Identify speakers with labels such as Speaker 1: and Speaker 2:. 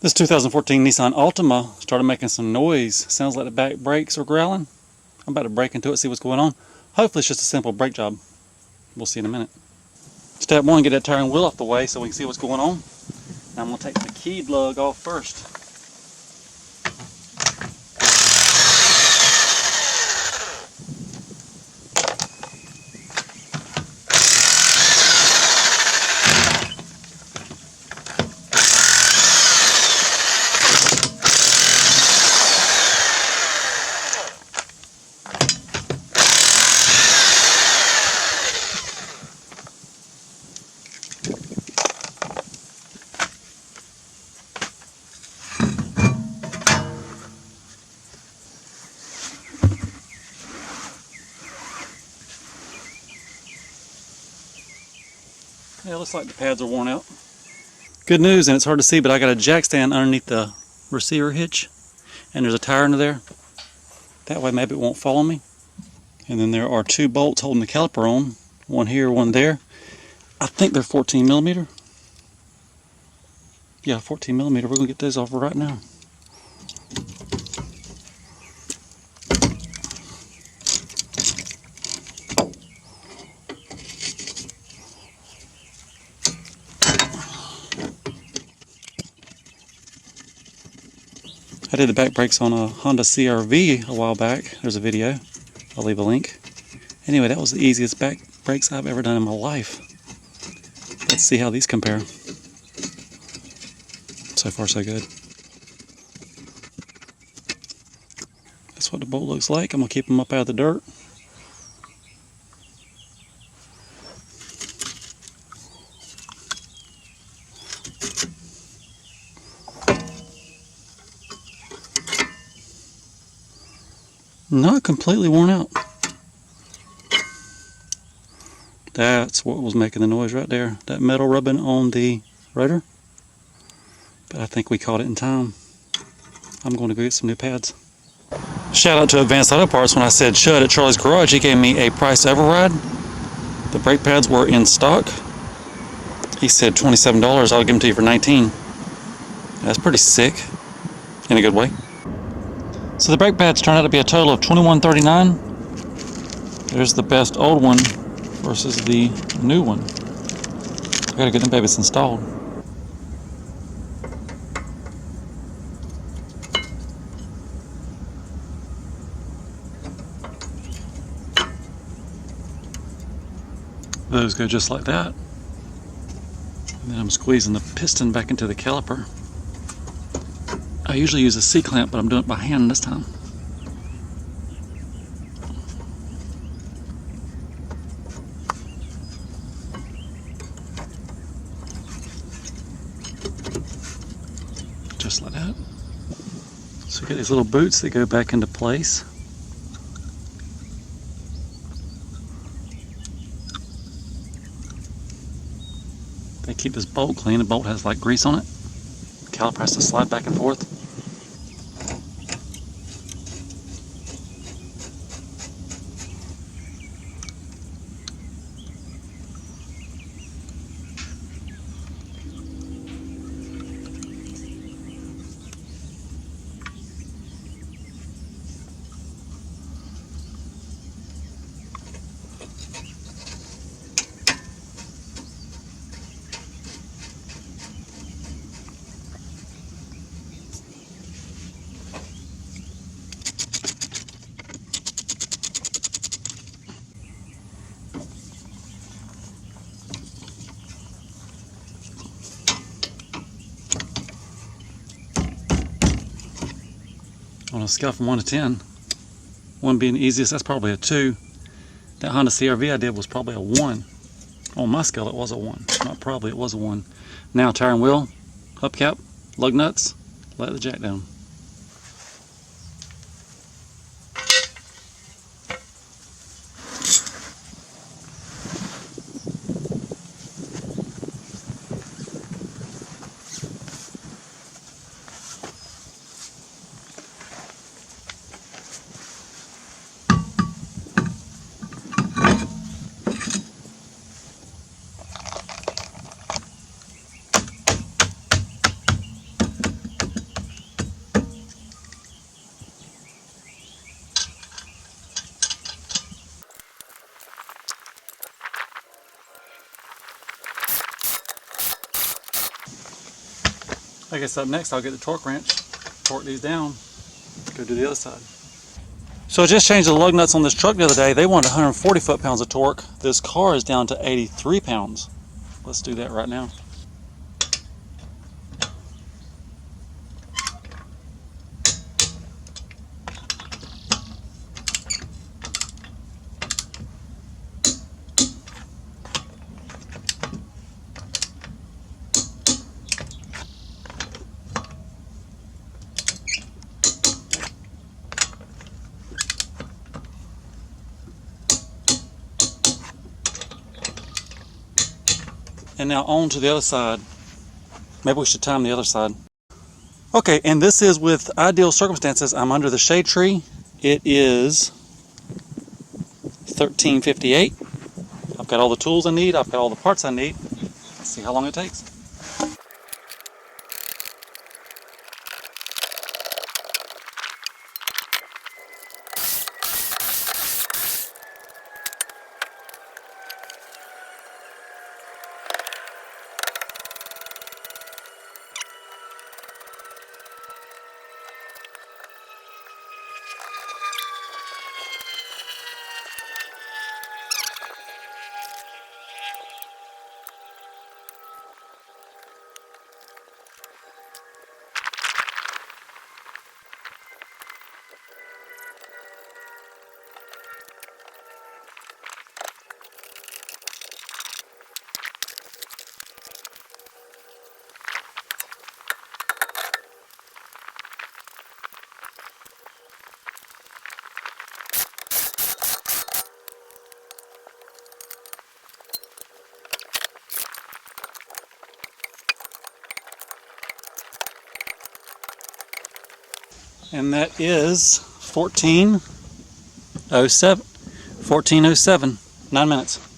Speaker 1: This 2014 Nissan Altima started making some noise. Sounds like the back brakes are growling. I'm about to break into it, see what's going on. Hopefully it's just a simple brake job. We'll see in a minute. Step one, get that tire and wheel off the way so we can see what's going on. Now I'm going to take the key lug off first. Yeah, looks like the pads are worn out. Good news, and it's hard to see, but I got a jack stand underneath the receiver hitch, and there's a tire under there. That way maybe it won't fall on me. And then there are two bolts holding the caliper on, one here, one there. I think they're 14 millimeter. Yeah, 14 millimeter. We're gonna get those off right now. I did the back brakes on a Honda CR-V a while back. There's a video. I'll leave a link. Anyway, that was the easiest back brakes I've ever done in my life. Let's see how these compare. So far, so good. That's what the bolt looks like. I'm going to keep them up out of the dirt. Not completely worn out. That's what was making the noise right there. That metal rubbing on the rotor. But I think we caught it in time. I'm going to go get some new pads. Shout out to Advanced Auto Parts. When I said shut at Charlie's Garage, he gave me a price override. The brake pads were in stock. He said $27. I'll give them to you for $19. That's pretty sick. In a good way. So the brake pads turned out to be a total of $21.39. There's the best old one versus the new one. I gotta get them babies installed. Those go just like that. And then I'm squeezing the piston back into the caliper. I usually use a C-clamp, but I'm doing it by hand this time. Just like that. So we get these little boots that go back into place. They keep this bolt clean. The bolt has like grease on it. The caliper has to slide back and forth. On a scale from 1 to 10, 1 being the easiest, that's probably a 2. That Honda CR-V I did was probably a 1. On my scale, it was a 1. Not probably, it was a 1. Now, tire and wheel, hubcap, lug nuts, let the jack down. I guess up next I'll get the torque wrench, torque these down, go do the other side. So I just changed the lug nuts on this truck the other day. They wanted 140 foot-pounds of torque. This car is down to 83 pounds. Let's do that right now. And now on to the other side. Maybe we should time the other side. Okay, and this is with ideal circumstances. I'm under the shade tree. It is 13:58. I've got all the tools I need. I've got all the parts I need. Let's see how long it takes. And that is 14:07. 9 minutes.